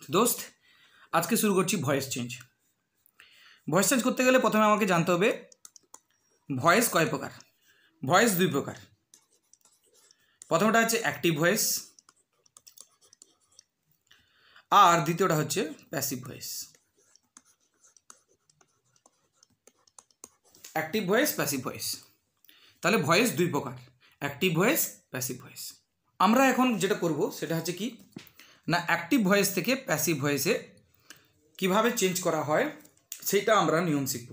दोस्त आज के शुरू करছি ভয়েস চেঞ্জ। ভয়েস চেঞ্জ করতে গেলে প্রথমে আমাকে জানতে হবে ভয়েস কয় প্রকার। ভয়েস দুই প্রকার। প্রথমটা হচ্ছে অ্যাক্টিভ ভয়েস আর দ্বিতীয়টা হচ্ছে passive voice. Active voice passive voice, তাহলে ভয়েস দুই প্রকার, অ্যাক্টিভ ভয়েস প্যাসিভ ভয়েস। আমরা এখন যেটা করব সেটা হচ্ছে কি না, অ্যাক্টিভ ভয়েস থেকে প্যাসিভ ভয়েসে কিভাবে চেঞ্জ করা হয় সেটা আমরা নিয়ম শিখব।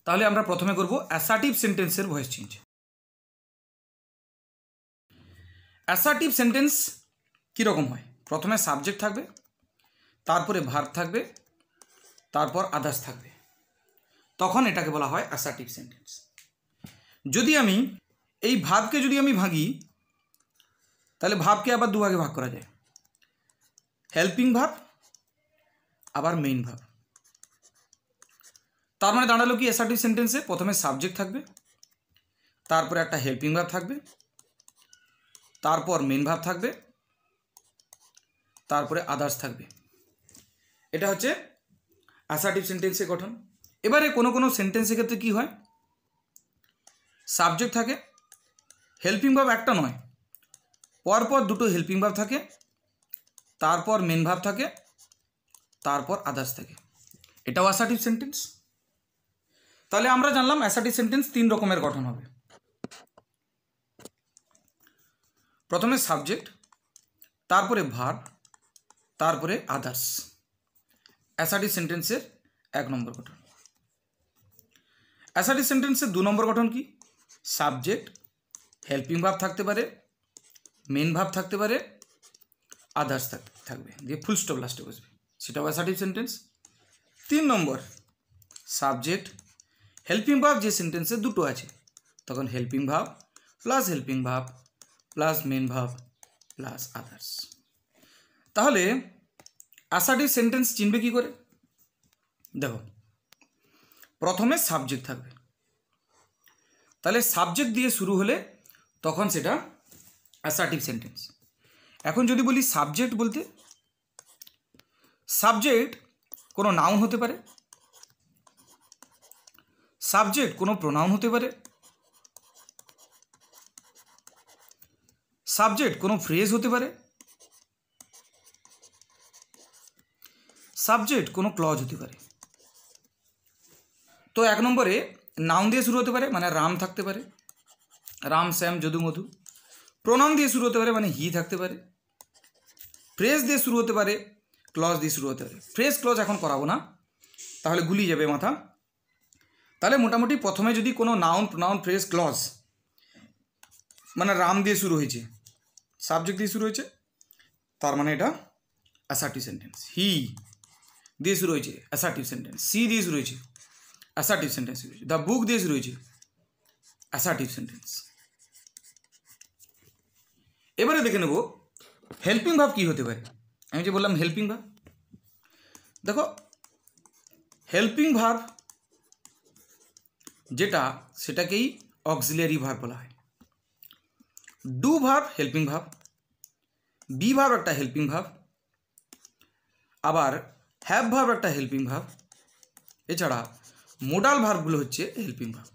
তাহলে আমরা প্রথমে করব অ্যাসার্টিভ সেন্টেন্সের ভয়েস চেঞ্জ। অ্যাসার্টিভ সেন্টেন্স কীরকম হয়? প্রথমে সাবজেক্ট থাকবে, তারপরে ভার্ব থাকবে, তারপর আদার্স থাকবে, তখন এটাকে বলা হয় অ্যাসার্টিভ সেন্টেন্স। যদি আমি এই ভার্বকে যদি আমি ভাঙি, তাহলে ভার্বকে আবার দুভাগে ভাগ করা যায়, হেল্পিং ভার্ব আবার মেইন ভার্ব। তার মানে দাঁড়ালো কি অ্যাসার্টিভ সেন্টেন্সে প্রথমে সাবজেক্ট থাকবে, তারপরে একটা হেল্পিং ভার্ব থাকবে, তারপর মেইন ভার্ব থাকবে, তারপরে আদার্স থাকবে। এটা হচ্ছে অ্যাসার্টিভ সেন্টেন্সের গঠন। এবারে কোনো কোনো সেন্টেন্সের ক্ষেত্রে কী হয়, সাবজেক্ট থাকে, হেল্পিং ভার্ব একটা নয়, পরপর দুটো হেল্পিং ভার্ব থাকে, তারপর মেন ভার্ব থাকে, তারপর আদার্স থাকে। এটাও অ্যাসার্টিভ সেন্টেন্স। তাহলে আমরা জানলাম অ্যাসার্টিভ সেন্টেন্স তিন রকমের গঠন হবে। প্রথমে সাবজেক্ট, তারপরে ভার্ব, তারপরে আদার্স। অ্যাসার্টিভ সেন্টেন্সের এক নম্বর গঠন। অ্যাসার্টিভ সেন্টেন্সের দু নম্বর গঠন কি, সাবজেক্ট, হেল্পিং ভার্ব থাকতে পারে, মেন ভার্ব থাকতে পারে, আদার্স থাকবে, দিয়ে ফুল স্টপ লাস্টে বসবে, সেটাও অ্যাসার্টিভ সেন্টেন্স। তিন নম্বর সাবজেক্ট, হেল্পিং ভার্ব যে সেন্টেন্সে দুটো আছে, তখন helping verb plus main verb plus others. তাহলে অ্যাসার্টিভ সেন্টেন্স চিনবে কি করে? দেখো, প্রথমে সাবজেক্ট থাকবে, তাহলে সাবজেক্ট দিয়ে শুরু হলে তখন সেটা অ্যাসার্টিভ সেন্টেন্স। এখন যদি বলি সাবজেক্ট বলতে, সাবজেক্ট কোনো নাউন হতে পারে, সাবজেক্ট কোনো প্রোনাউন হতে পারে, সাবজেক্ট কোনো ফ্রেজ হতে পারে, সাবজেক্ট কোনো ক্লজ হতে পারে। তো এক নম্বরে নাউন দিয়ে শুরু হতে পারে, মানে রাম থাকতে পারে, রাম শ্যাম যদু মধু। প্রোনাউন দিয়ে শুরু হতে পারে, মানে হি থাকতে পারে। ফ্রেজ দিয়ে শুরু হতে পারে, ক্লজ দিয়ে শুরু হতে পারে। ফ্রেজ ক্লজ এখন করাবো না, তাহলে গুলিয়ে যাবে মাথা। তাহলে মোটামুটি প্রথমে যদি কোনো নাউন, প্রোনাউন, ফ্রেজ, ক্লজ, মানে রাম দিয়ে শুরু হয়েছে, সাবজেক্ট দিয়ে শুরু হয়েছে, তার মানে এটা অ্যাসার্টিভ সেন্টেন্স। হি দিয়ে শুরু হয়েছে, অ্যাসার্টিভ সেন্টেন্স। সি দিয়ে শুরু হয়েছে, অ্যাসার্টিভ সেন্টেন্স। দ্য বুক দিয়ে শুরু হয়েছে, অ্যাসার্টিভ সেন্টেন্স। এবারে দেখে নেব হেল্পিং ভার্ব কী হতে পারে। আমি যে বললাম হেল্পিং ভার্ব, দেখো হেল্পিং ভার্ব যেটা, সেটাকেই অক্সিলিয়ারি ভার্ব বলা হয়। Do verb helping verb, be verb একটা হেল্পিং ভার্ব, আবার হ্যাভ ভার্ব একটা হেল্পিং ভার্ব, এছাড়া মোডাল ভার্বগুলো হচ্ছে হেল্পিং ভার্ব।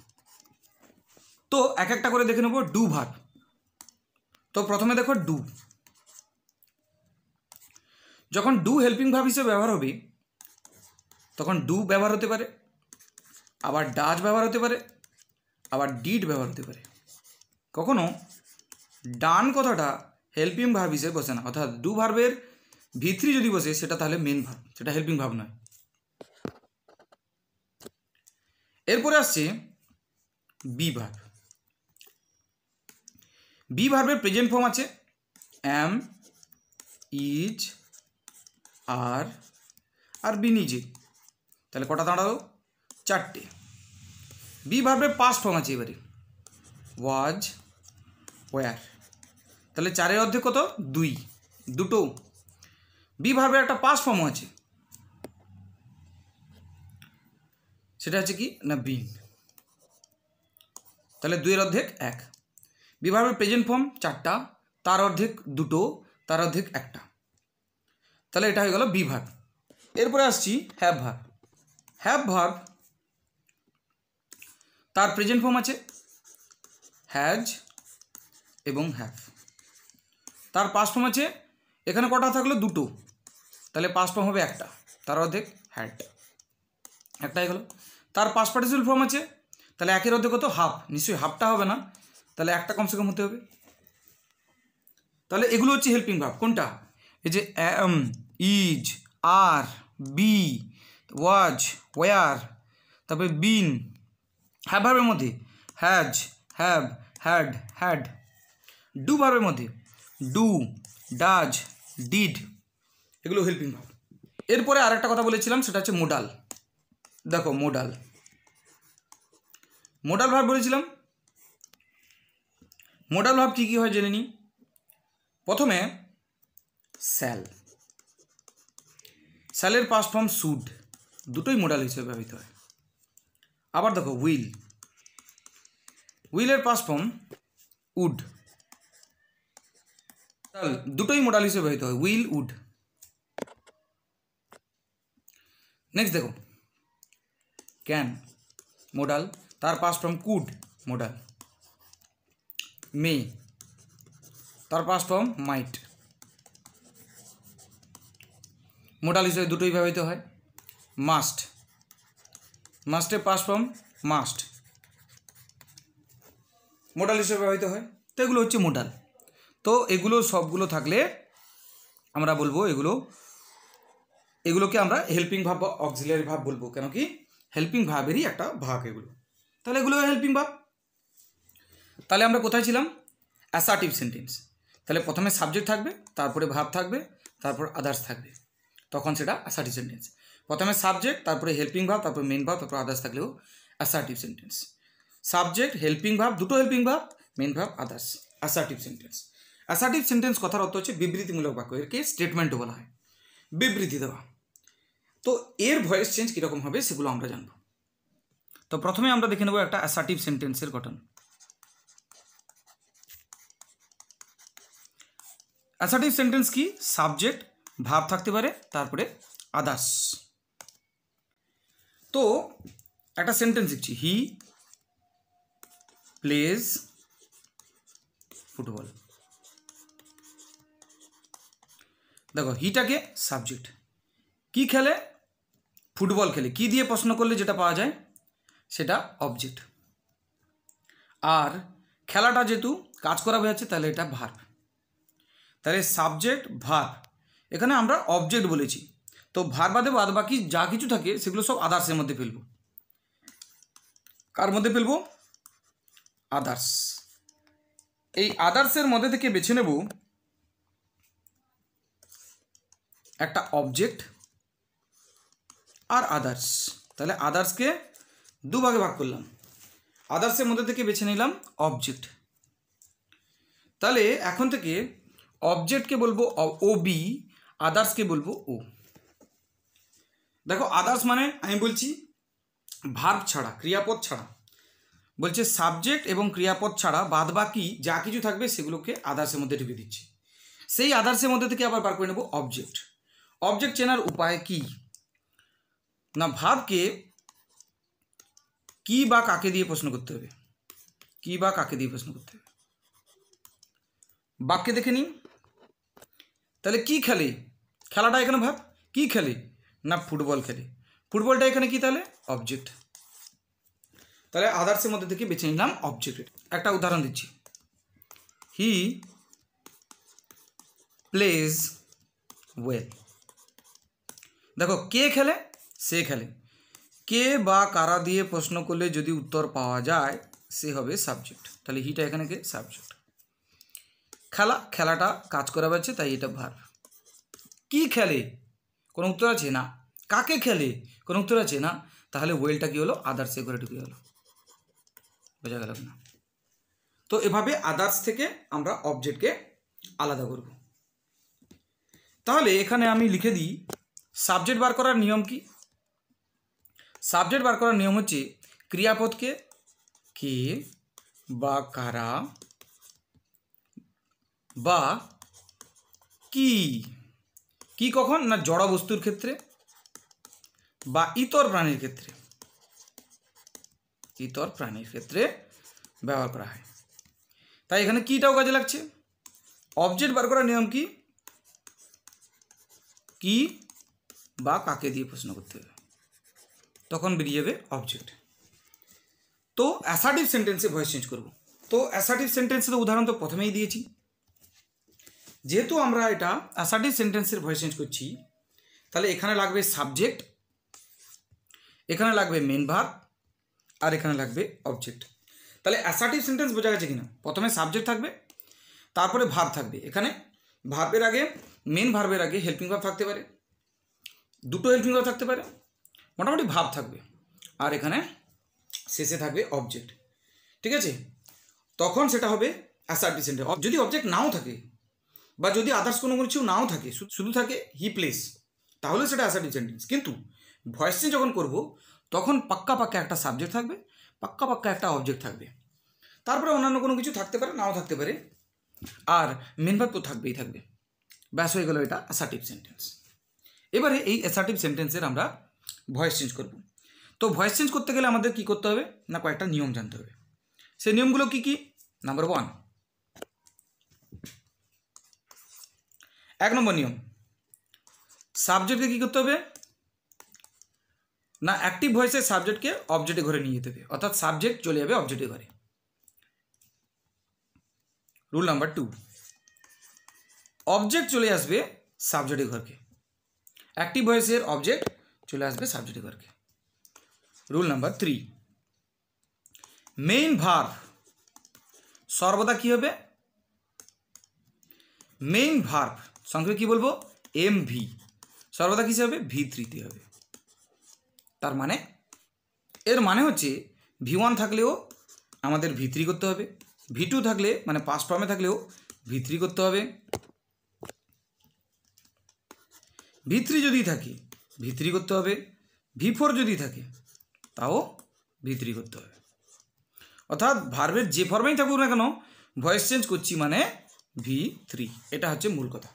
তো এক একটা করে দেখে নেব। ডু ভার্ব, তো প্রথমে দেখো ডু। যখন ডু হেল্পিং ভার্ব হিসেবে ব্যবহার হবে, তখন ডু ব্যবহার হতে পারে, আবার ডাজ ব্যবহার হতে পারে, আবার ডিড ব্যবহার হতে পারে। কখনো ডান কথাটা হেল্পিং ভার্ব হিসেবে বসে না, অর্থাৎ ডু ভার্বের ভিতরি যদি বসে সেটা তাহলে মেন ভার্ব, সেটা হেল্পিং ভার্ব নয়। এরপরে আসছে বি ভার্ব। বি ভার্বের প্রেজেন্ট ফর্ম আছে অ্যাম, ইজ, আর বিন, ইজে। তাহলে কটা দাঁড়ালো? চারটে। বি ভার্বের পাস্ট ফর্ম আছে এবারে ওয়াজ, ওয়ার। তাহলে চারের অর্ধেক কত? দুই, দুটো। বি ভার্বের একটা পাস্ট ফর্ম আছে, সেটা হচ্ছে কি না বিন। তাহলে দুইয়ের অর্ধেক এক। বি ভার্বের প্রেজেন্ট ফর্ম চারটা, তার অর্ধেক দুটো, তার অর্ধেক একটা। তাহলে এটা হয়ে গেল বি ভার্ব। এরপরে আসছি হ্যাভ ভার্ব। হ্যাভ ভার্ব তার প্রেজেন্ট ফর্ম আছে হ্যাজ এবং হ্যাভ। তার পাস্ট ফর্ম আছে, এখানে কটা থাকলো দুটো, তাহলে পাস্ট ফর্ম হবে একটা, তার অর্ধেক হ্যাড, একটা হয়ে গেল। তার পাস্ট পার্টিসিপল ফর্ম আছে, তাহলে একের অর্ধেক কত হাফ, নিশ্চয়ই হাফটা হবে না, তাহলে একটা কমসে কম হতে হবে। তাহলে এগুলো হচ্ছে হেল্পিং ভার্ব। কোনটা? এই যে am, is, are, be, was, were, তারপরে বিন। হ্যাভ ভার্বের মধ্যে has, have, had, had. Do ভার্বের মধ্যে ডু, ডাজ, ডিড, এগুলো হেল্পিং ভার্ব। এরপরে আরেকটা কথা বলেছিলাম, সেটা হচ্ছে মোডাল। দেখো মোডাল, মোডাল ভার্ব বলেছিলাম। মোডাল ভার্ব কী কী হয় জেনে নিই। প্রথমে স্যাল, স্যালের পাস্ট ফর্ম শুড, দুটোই মোডাল হিসেবে ব্যবহৃত হয়। আবার দেখো উইল, উইলের পাস্ট ফর্ম উড, দুটোই মোডাল হিসেবে ব্যবহৃত হয়, উইল, উড। নেক্সট দেখো ক্যান, মোডাল, তার past form could, modal. May, তার পাস্ট ফর্ম মাইট, মোডাল হিসেবে দুটোই ব্যবহৃত হয়। মাস্ট, মাস্টের পাস্ট ফর্ম মাস্ট, মোডাল হিসেবে ব্যবহৃত হয়। তো এগুলো হচ্ছে মোডাল। তো এগুলো সবগুলো থাকলে আমরা বলবো এগুলোকে আমরা হেল্পিং ভার্ব বা অক্সিলিয়ারি ভার্ব বলবো, কেন কি হেল্পিং ভার্বেরই একটা ভাগ এগুলো। তাহলে এগুলো হেল্পিং ভার্ব। তাহলে আমরা কোথায় ছিলাম? Assertive sentence. তাহলে প্রথমে সাবজেক্ট থাকবে, তারপরে ভার্ব থাকবে, তারপর আদার্স থাকবে, তখন সেটা অ্যাসার্টিভ সেন্টেন্স। প্রথমে সাবজেক্ট, তারপরে হেল্পিং ভার্ব, তারপর মেন ভার্ব, তারপর আদার্স থাকলেও assertive sentence. Subject, helping verb, দুটো helping verb, main verb, others, assertive sentence. Assertive sentence কথার অর্থ হচ্ছে বিবৃতিমূলক বাক্য, এরকে স্টেটমেন্টও বলা হয়, বিবৃতি দেওয়া। তো এর ভয়েস চেঞ্জ কীরকম হবে সেগুলো আমরা জানব। তো প্রথমে আমরা দেখে নেব একটা অ্যাসার্টিভ সেন্টেন্সের গঠন। অ্যাসার্টিভ সেন্টেন্স কি? সাবজেক্ট, ভার্ব থাকতে পারে, তারপরে আদার্স। তো একটা সেন্টেন্স দিচ্ছি, হি প্লেজ ফুটবল। দেখো হিটাকে সাবজেক্ট, কি খেলে? ফুটবল খেলে। কি দিয়ে প্রশ্ন করলে যেটা পাওয়া যায় সেটা অবজেক্ট। আর খেলাটা যেহেতু কাজ করা বোঝাচ্ছে, তাহলে এটা ভার্ব। তাহলে সাবজেক্ট, ভার্ব, এখানে আমরা অবজেক্ট বলেছি, তো ভার্ব বাদে বাদ বাকি যা কিছু থাকে সেগুলো সব আদার্সের মধ্যে ফেলবো। কার মধ্যে ফেলবো? আদার্স। এই আদার্সের মধ্যে থেকে বেছে নেব একটা অবজেক্ট আর আদার্স। তাহলে আদার্সকে দুভাগে ভাগ করলাম, আদার্সের মধ্যে থেকে বেছে নিলাম অবজেক্ট। তাহলে এখন থেকে অবজেক্টকে বলবো ও বি, আদার্সকে বলবো ও। দেখো আদার্স মানে আমি বলছি ভার্ব ছাড়া, ক্রিয়াপদ ছাড়া, বলছে সাবজেক্ট এবং ক্রিয়াপদ ছাড়া বাদ বাকি যা কিছু থাকবে সেগুলোকে আদার্সের মধ্যে ঢুকে দিচ্ছি। সেই আদার্সের মধ্যে থেকে আবার বার করে নেব অবজেক্ট। অবজেক্ট চেনার উপায় কি না, ভার্বকে কি বা কাকে দিয়ে প্রশ্ন করতে হবে, কি বা কাকে দিয়ে প্রশ্ন করতে হবে। বাক্যে দেখে নিই, তাহলে কি খেলে, খেলাটা এখানে ভার্ব, কি খেলে না ফুটবল খেলে, ফুটবলটা এখানে কি তাহলে অবজেক্ট। তাহলে আদার্সের মধ্যে থেকে বেছে নিলাম অবজেক্ট। একটা উদাহরণ দিচ্ছি, হি প্লেজ ওয়েল। দেখো কে খেলে, সে খেলে, কে বা কারা দিয়ে প্রশ্ন করলে যদি উত্তর পাওয়া যায় সে হবে সাবজেক্ট, তাহলে হিটা এখানে কে সাবজেক্ট। খেলা, খেলাটা কাজ করা যাচ্ছে তাই এটা ভার্ব। কি খেলে, কোনো উত্তর আছে না। কাকে খেলে, কোনো উত্তর আছে না, তাহলে ওয়েলটা কি হলো আদার্সে করে ঢুকে গেল। বোঝা গেল না? তো এভাবে আদার্স থেকে আমরা অবজেক্টকে আলাদা করব। তাহলে এখানে আমি লিখে দিই সাবজেক্ট বার করার নিয়ম কি। সাবজেক্ট বার করার নিয়ম হচ্ছে ক্রিয়াপদকে কে বা কারা বা কি কি কখন না জড় বস্তুর ক্ষেত্রে বা ইতর প্রাণীর ক্ষেত্রে, ইতর প্রাণীর ক্ষেত্রে ব্যবহার করা হয়। তাই এখানে কিটাও কাজে লাগছে। অবজেক্ট বার করার নিয়ম কি, কি বা কাকে দিয়ে প্রশ্ন করতে হবে, তখন বেরিয়ে যাবে অবজেক্ট। তো অ্যাসার্টিভ সেন্টেন্সে ভয়েস চেঞ্জ করব। তো অ্যাসার্টিভ সেন্টেন্সে তো উদাহরণ তো প্রথমেই দিয়েছি। যেহেতু আমরা এটা অ্যাসার্টিভ সেন্টেন্সের ভয়েস চেঞ্জ করছি, তাহলে এখানে লাগবে সাবজেক্ট, এখানে লাগবে মেন ভার্ব, আর এখানে লাগবে অবজেক্ট। তাহলে অ্যাসার্টিভ সেন্টেন্স বোঝা গেছে কিনা? প্রথমে সাবজেক্ট থাকবে, তারপরে ভার্ব থাকবে। এখানে ভার্বের আগে, মেন ভার্বের আগে হেল্পিং ভার্ব থাকতে পারে, দুটো হেল্পিং ভার্ব থাকতে পারে, মোটামুটি ভার্ব থাকবে, আর এখানে শেষে থাকবে অবজেক্ট। ঠিক আছে? তখন সেটা হবে অ্যাসার্টিভ সেন্টেন্স। যদি অবজেক্ট নাও থাকে বা যদি আদার্স কোনো কিছু নাও থাকে, শুধু থাকে হি প্লেস, তাহলে সেটা অ্যাসার্টিভ সেন্টেন্স। কিন্তু ভয়েস চেঞ্জ যখন করব তখন পাক্কা পাক্কা একটা সাবজেক্ট থাকবে, পাক্কা পাক্কা একটা অবজেক্ট থাকবে, তারপরে অন্যান্য কোনো কিছু থাকতে পারে, নাও থাকতে পারে, আর মেন ভার্ব তো থাকবেই থাকবে। ব্যাস হয়ে গেল এটা অ্যাসার্টিভ সেন্টেন্স। এবারে এই অ্যাসার্টিভ সেন্টেন্সের আমরা ভয়েস চেঞ্জ করব। তো ভয়েস চেঞ্জ করতে গেলে আমাদের কি করতে হবে না, কয়েকটা নিয়ম জানতে হবে। সেই নিয়মগুলো কি কি? নাম্বার 1, 1 নম্বর নিয়ম, সাবজেক্টকে কী করতে হবে না, অ্যাক্টিভ ভয়েসে সাবজেক্টকে অবজেক্টের ঘরে নিয়ে যেতে হবে, অর্থাৎ সাবজেক্ট চলে যাবে অবজেক্টের ঘরে। রুল নাম্বার 2, অবজেক্ট চলে আসবে সাবজেক্টের ঘরকে, অ্যাক্টিভ ভয়েসের অবজেক্ট চলে আসবে সাবজেক্টের ঘরকে। রুল নাম্বার 3, মেইন ভার্ব সর্বদা কি হবে, মেইন ভার্ব সংক্ষেপে কি বলবো, এমভি, সর্বদা কিসে হবে, V3 হবে। তার মানে এর মানে হচ্ছে V1 থাকলেও আমাদের V3 করতে হবে, V2 থাকলে মানে পাস্ট ফর্মে থাকলেও V3 করতে হবে, V3 যদি থাকে V3 করতে হবে, V4 যদি থাকে তাও V3 করতে হবে। অর্থাৎ ভার্বের যে ফর্মেই থাকুক না কেন ভয়েস চেঞ্জ করছি মানে V3, এটা হচ্ছে মূল কথা।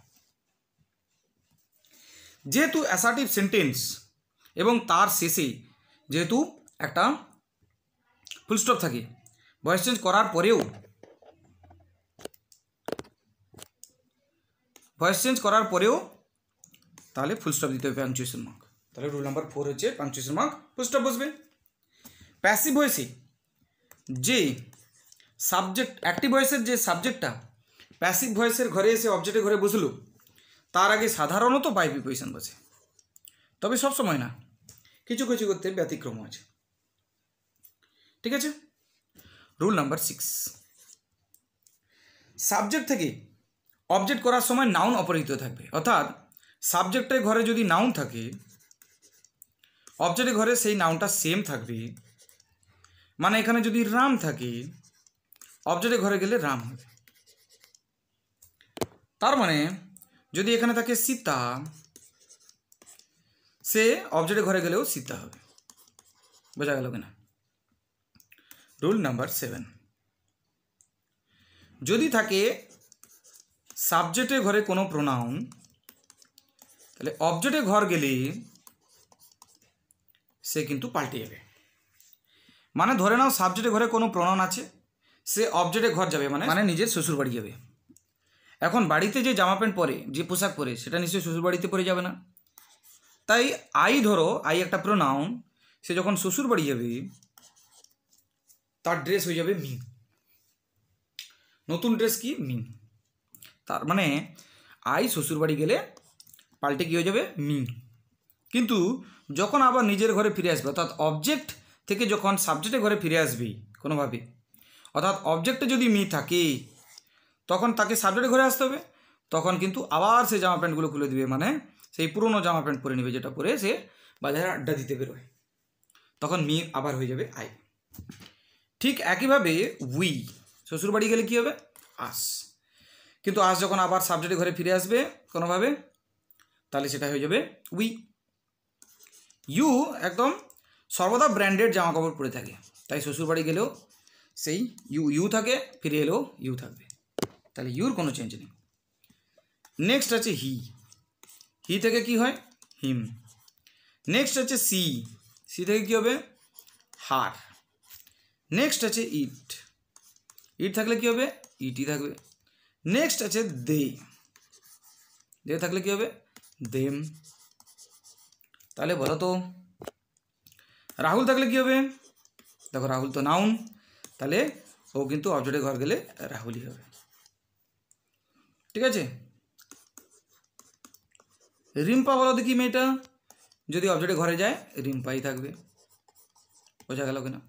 যেহেতু অ্যাসার্টিভ সেন্টেন্স এবং তার শেষে যেহেতু একটা ফুল স্টপ থাকে, ভয়েস চেঞ্জ করার পরেও তাহলে ফুল স্টপ দিতে হবে, পাংচুয়েশন মার্ক। তাহলে রুল নাম্বার 4 হচ্ছে পাংচুয়েশন মার্ক, ফুল স্টপ বসবে। প্যাসিভ ভয়েসে যে সাবজেক্ট, অ্যাক্টিভ ভয়েসের যে সাবজেক্টটা প্যাসিভ ভয়েসের ঘরে এসে অবজেক্টের ঘরে বসলো, তার আগে সাধারণত বাই প্রিপোজিশন বসে, তবে সব সময় না, কিছু কিছু করতে ব্যতিক্রম আছে। ঠিক আছে? রুল নাম্বার 6, সাবজেক্ট থেকে অবজেক্ট করার সময় নাউন অপরিহিত থাকবে, অর্থাৎ সাবজেক্টের ঘরে যদি নাউন থাকে অবজেক্টের ঘরে সেই নাউনটা সেম থাকবে। মানে এখানে যদি রাম থাকে অবজেক্টের ঘরে গেলে রাম হবে। তার মানে যদি এখানে থাকে সীতা, সে অবজেক্টের ঘরে গেলেও সীতা হবে। বোঝা গেল কিনা? রুল নাম্বার 7, যদি থাকে সাবজেক্টের ঘরে কোনো প্রোনাউন, তাহলে অবজেক্টের ঘর গেলে সে কিন্তু পাল্টে যাবে। মানে ধরে নাও সাবজেক্টের ঘরে কোনো প্রোনাউন আছে, সে অবজেক্টের ঘর যাবে, মানে নিজের শ্বশুর বাড়ি যাবে। এখন বাড়িতে যে জামা প্যান্ট পরে, যে পোশাক পরে, সেটা নিশ্চয়ই শ্বশুর বাড়িতে পরে যাবে না। তাই ধরো আই একটা প্রোনাউন, সে যখন শ্বশুর বাড়ি যাবে তার ড্রেস হয়ে যাবে মি, নতুন ড্রেস কি মি। তার মানে আই শ্বশুর বাড়ি গেলে পাল্টে কী হয়ে যাবে মি। কিন্তু যখন আবার নিজের ঘরে ফিরে আসবে, অর্থাৎ অবজেক্ট থেকে যখন সাবজেক্টের ঘরে ফিরে আসবে কোনোভাবে, অর্থাৎ অবজেক্টে যদি মি থাকে তখন তাকে সাবজেক্টের ঘরে আসতে হবে, তখন কিন্তু আবার সেই জামা প্যান্টগুলো খুলে দিবে, মানে সেই পুরনো জামা প্যান্ট পরে নেবে যেটা পরে সে বাজারে আড্ডা দিতে বেরোয়, তখন মি আবার হয়ে যাবে আই। ঠিক একইভাবে উই শ্বশুরবাড়ি গেলে কী হবে আস, কিন্তু আস যখন আবার সাবজেক্টের ঘরে ফিরে আসবে কোনোভাবে, তাহলে সেটা হয়ে যাবে উই। ইউ একদম সর্বদা ব্র্যান্ডেড জামা কাপড় পরে থাকে, তাই শ্বশুরবাড়ি গেলেও সেই ইউ থাকে, ফিরে এলেও ইউ থাকবে, তাহলে ইউর কোনো চেঞ্জ নেই। নেক্সট আছে হি। হি থেকে কি হয় হিম। নেক্সট হচ্ছে সি, সি থেকে কি হবে হার। নেক্সট আছে ইট, ইট থাকলে কি হবে ইটি থাকবে। নেক্সট আছে দে, দে থাকলে কি হবে দেম। তাহলে বলো তো রাহুল থাকলে কি হবে, দেখো রাহুল তো নাউন, তাহলে ও কিন্তু অবজেক্টে ঘর গেলে রাহুলই হবে। ঠিক আছে। রিম্পা বলো দেখি মেয়েটা, যদি অবজেক্টে ঘরে যায় রিম্পাই থাকবে। বোঝা গেল কিনা?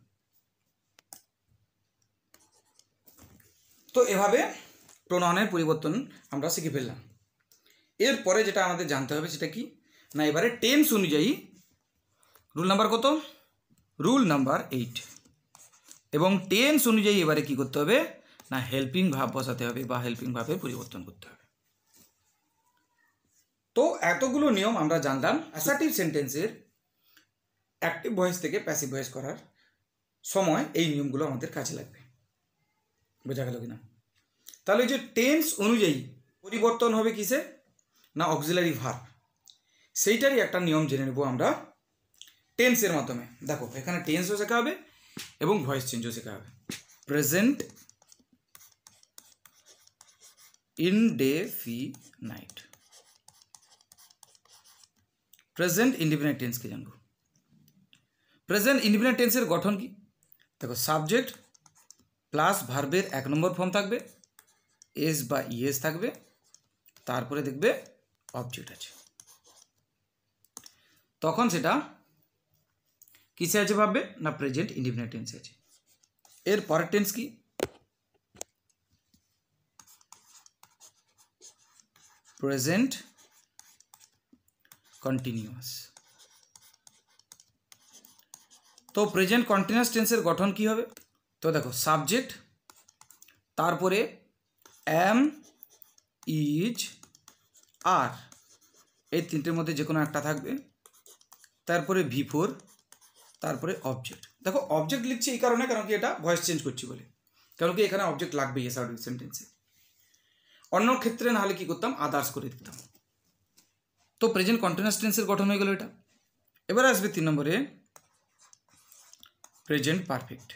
তো এভাবে প্রোনাউনের পরিবর্তন আমরা শিখে ফেললাম। এরপরে যেটা আমাদের জানতে হবে সেটা কি না, এবারে টেন্স অনুযায়ী রুল নাম্বার কত, রুল নাম্বার 8, এবং টেন্স অনুযায়ী এবারে কি করতে হবে না হেল্পিং ভাব বসাতে হবে বা হেল্পিং ভাবে পরিবর্তন করতে হবে। তো এতগুলো নিয়ম আমরা জানলাম অ্যাসার্টিভ সেন্টেন্সের অ্যাক্টিভ ভয়েস থেকে প্যাসিভ ভয়েস করার সময় এই নিয়মগুলো আমাদের কাজে লাগবে। বোঝা গেল কিনা? তাহলে যে টেন্স অনুযায়ী পরিবর্তন হবে কিসে না অক্সিলারি ভার্ব, সেইটারই একটা নিয়ম জেনে নেব আমরা টেন্সের মাধ্যমে। দেখো এখানে টেন্সও শেখা হবে এবং ভয়েস চেঞ্জও শেখা হবে। প্রেজেন্ট ইনডেফিনাইট, প্রেজেন্ট ইনডিফিনাইট টেন্সকে জানবো। প্রেজেন্ট ইনডিফিনাইট টেন্সের গঠন কি, দেখো সাবজেক্ট প্লাস ভার্বের 1 নম্বর ফর্ম থাকবে, এস বা ইএস থাকবে, তারপরে দেখবে অবজেক্ট আছে, তখন সেটা কিসে আছে ভাববে না প্রেজেন্ট ইনডিফিনাইট টেন্সে আছে। এর পরের টেন্স কি প্রেজেন্ট কন্টিনিউয়াস। তো প্রেজেন্ট কন্টিনিউয়াস টেন্সের গঠন কি হবে, তো দেখো সাবজেক্ট, তারপরে এম ইজ আর, এই তিনটের মধ্যে যে কোনো একটা থাকবে, তারপরে V4, তারপরে অবজেক্ট। দেখো অবজেক্ট লিখছি এই কারণে কারণ কি এটা ভয়েস চেঞ্জ করছি বলে, কারণ কি এখানে অবজেক্ট লাগবেই অ্যাসার্টিভ সেন্টেন্সে, অন্য ক্ষেত্রে না হলে কি করতাম আদার্স করে দিতাম। তো প্রেজেন্ট কন্টিনিউয়াস টেন্সের গঠন হয়ে গেল এটা। এবার আসবে 3 নম্বরে প্রেজেন্ট পারফেক্ট।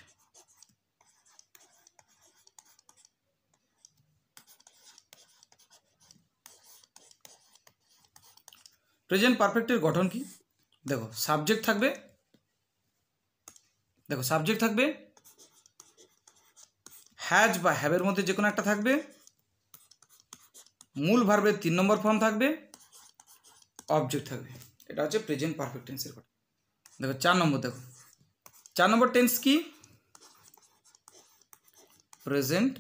প্রেজেন্ট পারফেক্টের গঠন কি, দেখো সাবজেক্ট থাকবে, দেখো সাবজেক্ট থাকবে, হ্যাজ বা হ্যাভের মধ্যে যে কোনো একটা থাকবে, মূল ভার্বের 3 নম্বর ফর্ম থাকবে, অবজেক্ট থাকবে। এটা হচ্ছে প্রেজেন্ট পারফেক্ট টেন্সের গঠন। দেখো 4 নম্বর, দেখো 4 নম্বর টেন্স কি প্রেজেন্ট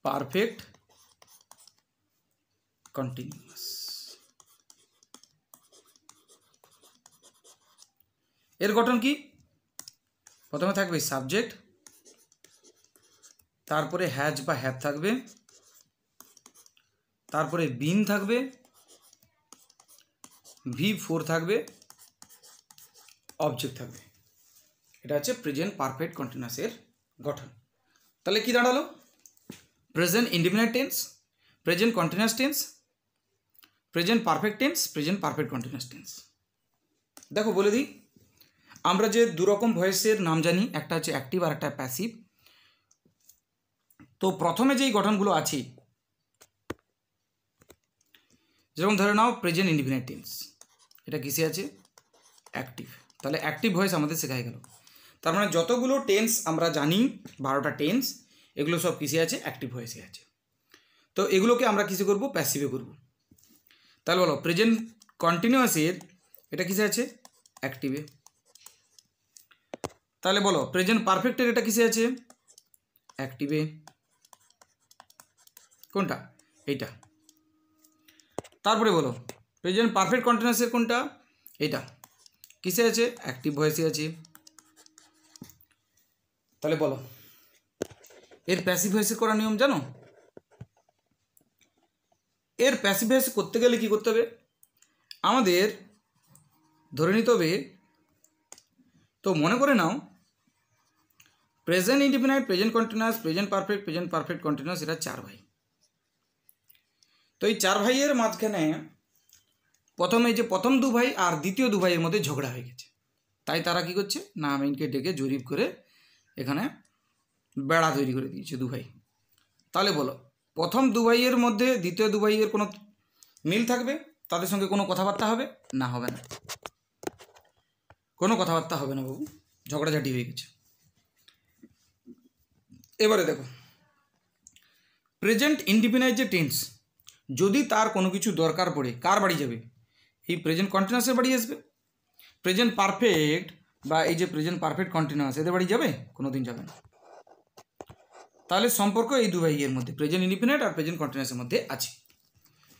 পারফেক্ট কন্টিনিউয়াস। এর গঠন কি, প্রথমে থাকবে সাবজেক্ট, তারপরে হ্যাজ বা হ্যাভ থাকবে, তারপরে বিন থাকবে, V4 থাকবে, অবজেক্ট থাকবে। এটা হচ্ছে প্রেজেন্ট পারফেক্ট কন্টিনিউয়াসের গঠন। তাহলে কি দাঁড়ালো present indefinite tense, present continuous tense, present perfect tense, present perfect continuous tense. দেখো বলে দিই, আমরা যে দুরকম ভয়েসের নাম জানি, একটা হচ্ছে অ্যাক্টিভ আর একটা প্যাসিভ। তো প্রথমে যেই গঠনগুলো আছে, যেরকম ধরে নাও প্রেজেন্ট ইনডিফিনাইট টেন্স, এটা কিসে আছে অ্যাক্টিভ, তাহলে অ্যাক্টিভ ভয়েস আমাদের শেখা গেল। তার মানে যতগুলো টেন্স আমরা জানি 12টা টেন্স, এগুলো সব কিসে আছে অ্যাক্টিভ ভয়েসে আছে। তো এগুলোকে আমরা কিসে করব প্যাসিভে করব। তাহলে বলো প্রেজেন্ট কন্টিনিউয়াসের এটা কিসে আছে অ্যাক্টিভে। তাহলে বলো প্রেজেন্ট পারফেক্টের এটা কিসে আছে অ্যাক্টিভে, কোনটা এইটা। তারপরে বলো প্রেজেন্ট পারফেক্ট কন্টিনিউয়াসের কোনটা এটা, কিসে আছে অ্যাক্টিভ ভয়েসে আছে। তাহলে বলো এর প্যাসিভ ভয়েসে করার নিয়ম জানো, এর প্যাসিভ ভয়েস করতে গেলে কি করতে হবে আমাদের ধরে নিতে হবে। তো মনে করে নাও present indefinite, present continuous, present perfect continuous, এটা 4 ভাই। তো এই 4 ভাইয়ের মাঝখানে প্রথমে যে প্রথম 2 ভাই আর দ্বিতীয় 2 ভাইয়ের মধ্যে ঝগড়া হয়ে গেছে, তাই তারা কি করছে না আমিনকে ডেকে জরিপ করে এখানে বেড়া তৈরি করে দিয়েছে 2 ভাই। তাহলে বলো প্রথম 2 ভাইয়ের মধ্যে দ্বিতীয় 2 ভাইয়ের কোনো মিল থাকবে, তাদের সঙ্গে কোনো কথাবার্তা হবে না? হবে না, কোনো কথাবার্তা হবে না বাবু, ঝগড়াঝাটি হয়ে গেছে। এবারে দেখো প্রেজেন্ট ইনডিফিনাইট যে টেন্স, যদি তার কোনো কিছু দরকার পড়ে কার বাড়ি যাবে? এই প্রেজেন্ট কন্টিনিউয়াসের বাড়ি আসবে। প্রেজেন্ট পারফেক্ট বা এই যে প্রেজেন্ট পারফেক্ট কন্টিনিউয়াস এদের বাড়ি যাবে? কোনো দিন যাবে না। তাহলে সম্পর্ক এই 2 ভাইয়ের মধ্যে প্রেজেন্ট ইনডিফিনাইট আর প্রেজেন্ট কন্টিনিউয়াসের মধ্যে আছে।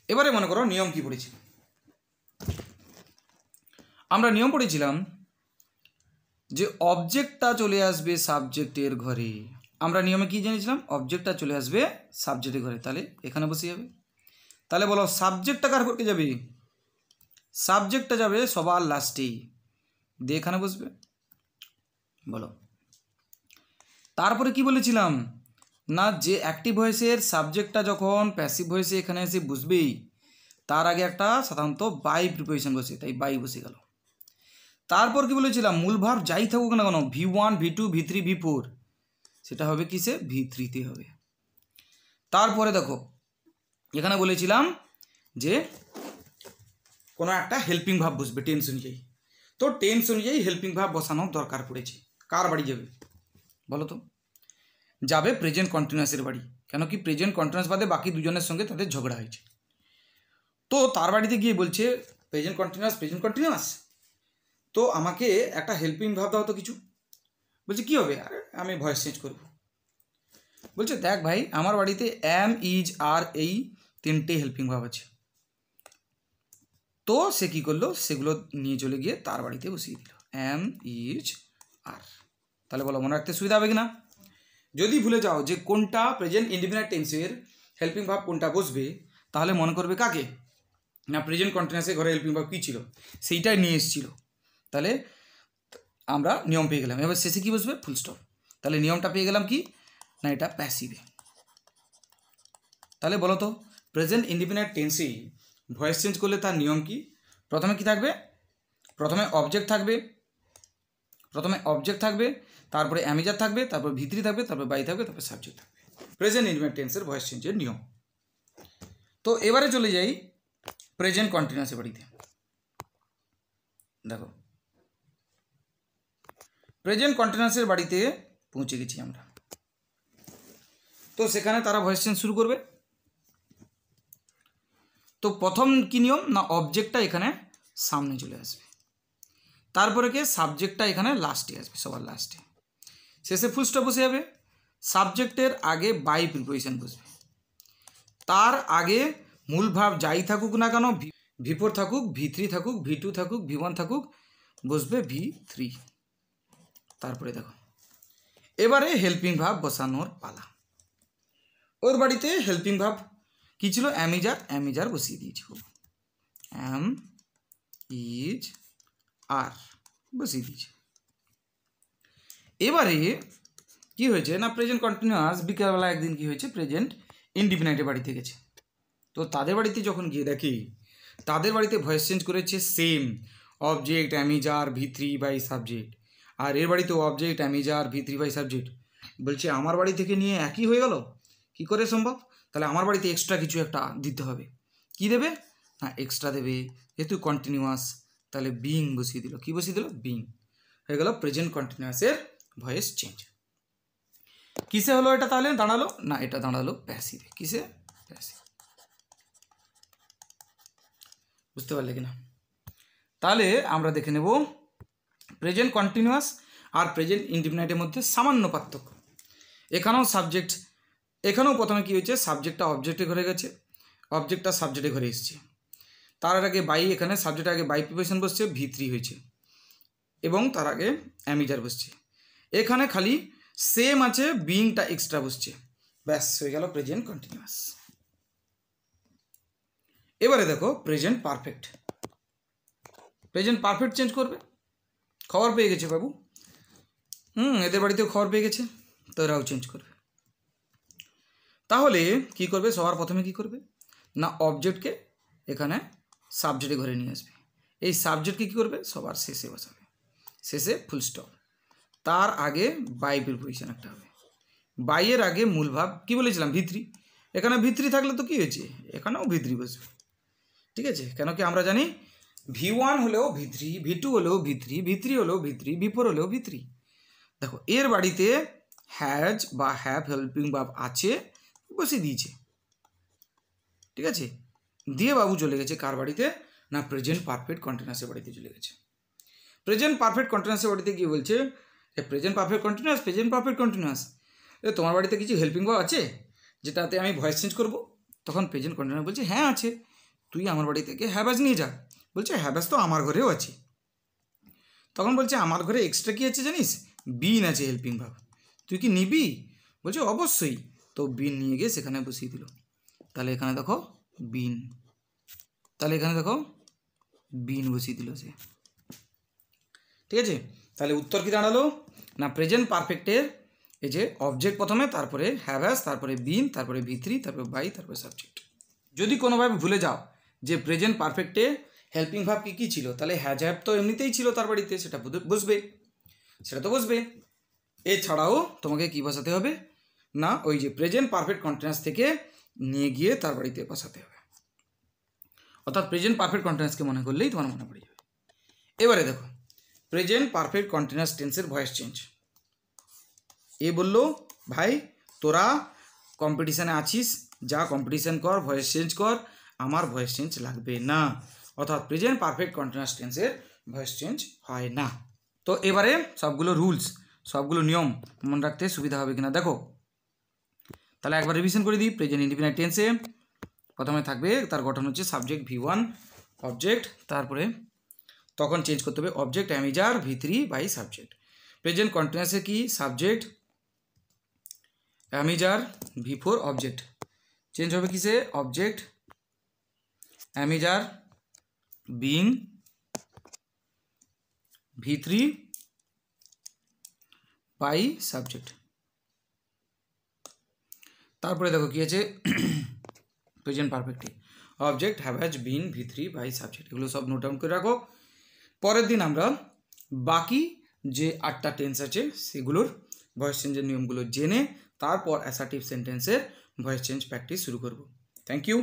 এবারে মনে করো নিয়ম কি পড়েছি আমরা? নিয়ম পড়েছিলাম যে অবজেক্টটা চলে আসবে সাবজেক্টের ঘরে। আমরা নিয়মে কি জেনেছিলাম? অবজেক্টটা চলে আসবে সাবজেক্টের ঘরে, তাহলে এখানে বসে যাবে। তাহলে বলো সাবজেক্টটা কার করতে যাবে? সাবজেক্টটা যাবে সবার লাস্টেই, দিয়ে এখানে বসবে। বলো তারপরে কি বলেছিলাম না, যে অ্যাক্টিভ ভয়েসের সাবজেক্টটা যখন প্যাসিভ ভয়েসে এখানে এসে বসবেই তার আগে একটা সাধারণত বাই প্রিপোজিশন বসে, তাই বাই বসে গেল। তারপর কি বলেছিলাম মূল ভার্ব যাই থাকুক না কেন V1 V2 V3 V4 সেটা হবে কিসে? V3তে হবে। তারপরে দেখো এখানে বলেছিলাম যে কোনো একটা হেল্পিং ভার্ব বসবে টেন্স অনুযায়ী, তো টেন্স অনুযায়ী হেল্পিং ভার্ব বসানোর দরকার পড়েছে। কার বাড়ি যাবে বলো তো? যাবে প্রেজেন্ট কন্টিনিউয়াসের বাড়ি। কেন কি প্রেজেন্ট কন্টিনিউয়াস বাদে বাকি দুজনের সঙ্গে তাদের ঝগড়া হয়েছে, তো তার বাড়িতে গিয়ে বলছে প্রেজেন্ট কন্টিনিউয়াস তো আমাকে একটা হেল্পিং ভার্ব দাও তো কিছু। বলছে কী হবে? আরে আমি ভয়েস চেঞ্জ করব। বলছে দেখ ভাই আমার বাড়িতে এম ইজ আর এই 3টে হেল্পিং ভার্ব আছে। তো সে কী করলো, সেগুলো নিয়ে চলে গিয়ে তার বাড়িতে বসিয়ে দিল এম ইজ আর। তাহলে বলো মনে রাখতে সুবিধা হবে কি না? যদি ভুলে যাও যে কোনটা প্রেজেন্ট ইনডিফিনাইট টেন্সের হেল্পিং ভার্ব কোনটা বসবে, তাহলে মনে করবে কাকে না প্রেজেন্ট কন্টিনিউয়াসের ঘরে হেল্পিং ভার্ব কী ছিল সেইটাই নিয়ে এসেছিল। তাহলে আমরা নিয়ম পেয়ে গেলাম। এবার শেষে কী বসবে? Full stop. তাহলে নিয়মটা পেয়ে গেলাম কি না এটা প্যাসিভে। তাহলে বলো তো প্রেজেন্ট ইনডিফিনাইট টেন্সে ভয়েস চেঞ্জ করলে তার নিয়ম কি? প্রথমে কি থাকবে? প্রথমে অবজেক্ট থাকবে, তারপরে অ্যামিজার থাকবে, তারপর ভিতরি থাকবে, তারপর বাই থাকবে, তারপর সাবজেক্ট থাকবে। প্রেজেন্ট ইনডিফিনাইট টেন্সের ভয়েস চেঞ্জের নিয়ম। তো এবারে চলে যাই প্রেজেন্ট কন্টিনিউয়াসের বাড়িতে। দেখো প্রেজেন্ট কন্টিনিউয়াসের বাড়িতে পৌঁছে গেছি আমরা। তো সেখানে তারা ভয়েস চেঞ্জ শুরু করবে। তো প্রথম কি নিয়ম না অবজেক্টটা এখানে সামনে চলে আসবে, তারপরে কি সাবজেক্টটা এখানে লাস্টে আসবে, সবার লাস্টে। শেষে ফুল স্টপ বসে যাবে। সাবজেক্টের আগে বাই প্রিপোজিশন বসবে, তার আগে মূল ভাব যাই থাকুক না কেন V4 থাকুক, V3 থাকুক, V2 থাকুক, V1 থাকুক, বসবে V3। তারপরে দেখো এবারে হেল্পিং ভার্ব বসানোর পালা। ওর বাড়িতে হেল্পিং ভার্ব কী ছিল? অ্যামিজার বসিয়ে দিয়েছি। এম ইজ আর বসিয়ে দিয়েছি। এবারে কি হয়েছে না প্রেজেন্ট কন্টিনিউয়াস বিকেলবেলা একদিন কি হয়েছে প্রেজেন্ট ইনডিফিনাইটের বাড়িতে গেছে। তো তাদের বাড়িতে যখন গিয়ে দেখি তাদের বাড়িতে ভয়েস চেঞ্জ করেছে same object am is are V3 by subject, আর এর বাড়িতেও object am is are V3 by subject. বলছে আমার বাড়ি থেকে নিয়ে একই হয়ে গেল, কি করে সম্ভব? তাহলে আমার বাড়িতে এক্সট্রা কিছু একটা দিতে হবে। কি দেবে না এক্সট্রা দেবে, যেহেতু কন্টিনিউয়াস তাহলে বিং বসিয়ে দিল। কি বসিয়ে দিল? বিং। হয়ে গেল প্রেজেন্ট কন্টিনিউয়াসের ভয়েস চেঞ্জ। কিসে হলো এটা? তাহলে দাঁড়ালো না এটা দাঁড়ালো প্যাসিভে। কিসে? প্যাসিভ। বুঝতে পারলে কিনা? তাহলে আমরা দেখে নেব প্রেজেন্ট কন্টিনিউয়াস আর প্রেজেন্ট ইনডিফিনাইটের মধ্যে সামান্য পার্থক্য। এখানেও প্রথমে কী হয়েছে সাবজেক্টটা অবজেক্টে ঘরে গেছে, অবজেক্টটা সাবজেক্টে ঘরে এসছে, তার আগে বাই এখানে সাবজেক্টের আগে বাই প্রিপোজিশন বসছে V3 হয়েছে এবং তার আগে অ্যামিজার বসছে। এখানে খালি সেম আছে বিংটা এক্সট্রা বসছে, ব্যাস হয়ে গেল প্রেজেন্ট কন্টিনিউয়াস। এবারে দেখো প্রেজেন্ট পারফেক্ট চেঞ্জ করবে। খবর পেয়ে গেছে বাবু, এদের বাড়িতেও খবর পেয়ে গেছে, তো এরাও চেঞ্জ করবে। তাহলে কি করবে? সবার প্রথমে কি করবে না অবজেক্টকে এখানে সাবজেক্টের ঘরে নিয়ে আসবে। এই সাবজেক্টকে কী করবে, সবার শেষে বসাবে, শেষে ফুল স্টপ, তার আগে বাই প্রিপোজিশন একটা হবে, বাইয়ের আগে মূল ভাব কী বলেছিলাম ভিত্রি, এখানে ভিত্রি থাকলে তো কী হয়েছে, এখানেও ভিত্রি বসবে, ঠিক আছে। কেন কি আমরা জানি V1 হলেও ভিত্রি, V2 হলেও ভিত্রি, V3 হলেও ভিত্রি, V4 হলেও ভিত্রি। দেখো এর বাড়িতে হ্যাজ বা হ্যাভ হেল্পিং ভার্ব আছে, বসিয়ে দিয়েছে, ঠিক আছে। দিয়ে বাবু চলে গেছে কার বাড়িতে, না প্রেজেন্ট পারফেক্ট কন্টিনিউয়াসের বাড়িতে চলে গেছে। প্রেজেন্ট পারফেক্ট কন্টিনিউয়াসের বাড়িতে গিয়ে বলছে present perfect continuous, present perfect continuous, তোমার বাড়িতে কিছু হেল্পিং ভার্ব আছে যেটাতে আমি ভয়েস চেঞ্জ করব? তখন প্রেজেন্ট কন্টিনিউয়াস বলছে হ্যাঁ আছে, তুই আমার বাড়ি থেকে হ্যাভাজ নিয়ে যা। বলছে হ্যাভাজ তো আমার ঘরেও আছে। তখন বলছে আমার ঘরে এক্সট্রা কী আছে জানিস, বিন আছে হেল্পিং ভার্ব, তুই কি নিবি? বলছে অবশ্যই। তো বিন নিয়ে গিয়ে সেখানে বসিয়ে দিল। তাহলে এখানে দেখো বিন, তাহলে এখানে দেখো বিন বসিয়ে দিল সে, ঠিক আছে। তাহলে উত্তর কী দাঁড়ালো, না প্রেজেন্ট পারফেক্টের এই যে অবজেক্ট প্রথমে, তারপরে হ্যাভাজ, তারপরে বিন, তারপরে V3, তারপরে বাই, তারপরে সাবজেক্ট। যদি কোনোভাবে ভুলে যাও যে প্রেজেন্ট পারফেক্টে হেল্পিং ভার্ব কী কী ছিল, তাহলে হ্যাজ হ্যাভ তো এমনিতেই ছিল তার বাড়িতে, সেটা বসবে, সেটা তো বসবে। এছাড়াও তোমাকে কী বসাতে হবে, না ওই যে প্রেজেন্ট পারফেক্ট কন্টিনিউয়াস থেকে নিয়ে গিয়ে তার বাড়িতে বসাতে হবে। অর্থাৎ প্রেজেন্ট পারফেক্ট কন্টিনিউয়াসকে মনে করলেই তোমার মনে পড়ে যাবে। এবারে দেখো প্রেজেন্ট পারফেক্ট কন্টিনিউয়াস টেন্সের ভয়েস চেঞ্জ। এ বললো ভাই তোরা কম্পিটিশানে আছিস, যা কম্পিটিশান কর, ভয়েস চেঞ্জ কর, আমার ভয়েস চেঞ্জ লাগবে না। অর্থাৎ প্রেজেন্ট পারফেক্ট কন্টিনিউয়াস টেন্সের ভয়েস চেঞ্জ হয় না। তো এবারে সবগুলো রুলস, সবগুলো নিয়ম মনে রাখতে সুবিধা হবে কিনা দেখো। তাহলে একবার রিভিশন করে দিই। প্রেজেন্ট ইনডিফিনাইট টেন্সে প্রথমে থাকবে, তার গঠন হচ্ছে সাবজেক্ট V1 অবজেক্ট, তারপরে তখন চেঞ্জ করতে হবে object am is are V3 by subject. Present কন্টিনিউয়াসে কি subject am is are V4 object, change হবে কিসে, object am is are being V3 by subject. তারপরে দেখো কী আছে প্রেজেন্ট পারফেক্টে object have been V3 by subject, এগুলো সব নোট ডাউন করে রাখো। পরের দিন আমরা বাকি যে 8টা টেন্স আছে সেগুলোর ভয়েস চেঞ্জের নিয়মগুলো জেনে তারপর অ্যাসার্টিভ সেন্টেন্সের ভয়েস চেঞ্জ প্র্যাকটিস শুরু করব। Thank you.